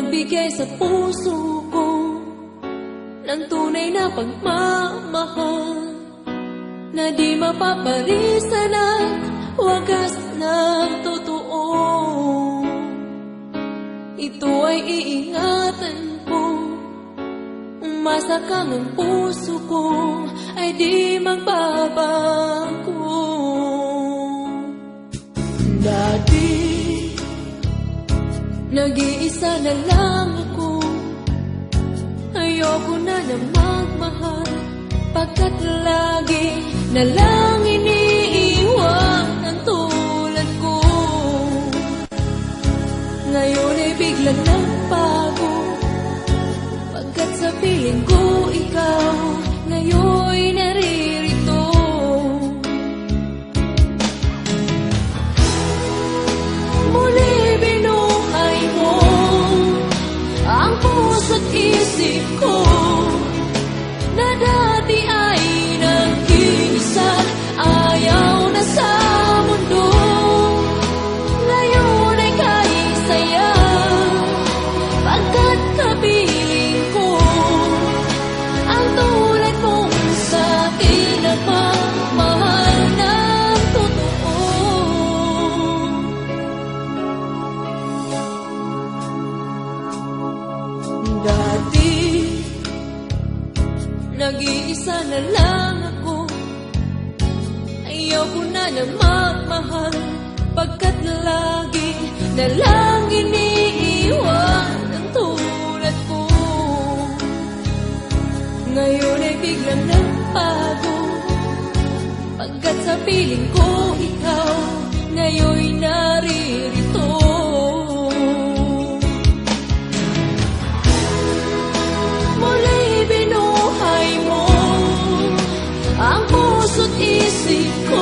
nagbigay sa puso ko ng tunay na pagmamahal na di mapapalisan at wagas ng totoo. Ito ay iingatan ko, umasa kang ang puso ko ay di magbabago. Dati nag-iisa na lang ako, ayoko na na magmahal, pagkat lagi na lang iniiwan ang tulad ko. Ngayon ay biglang nagbago, pagkat sa piling ko ikaw ngayon'y naririto. Muli binuhay mo ang puso't isip ko na dati ay nag-iisa, ayaw na sa mundo. Ngayon ay kahit saya, pagkat kapiling ko ang tulad mong sa'kin na pagmahal ng totoo. Dati nag-iisa na lang ako, ayaw ko na na magmahal, pagkat lagi na lang iniiwan ang tulad ko. Ngayon ay biglang nagbago, pagkat sa piling ko ikaw ngayon'y naririto. Muli binuhay mo ang puso't isip ko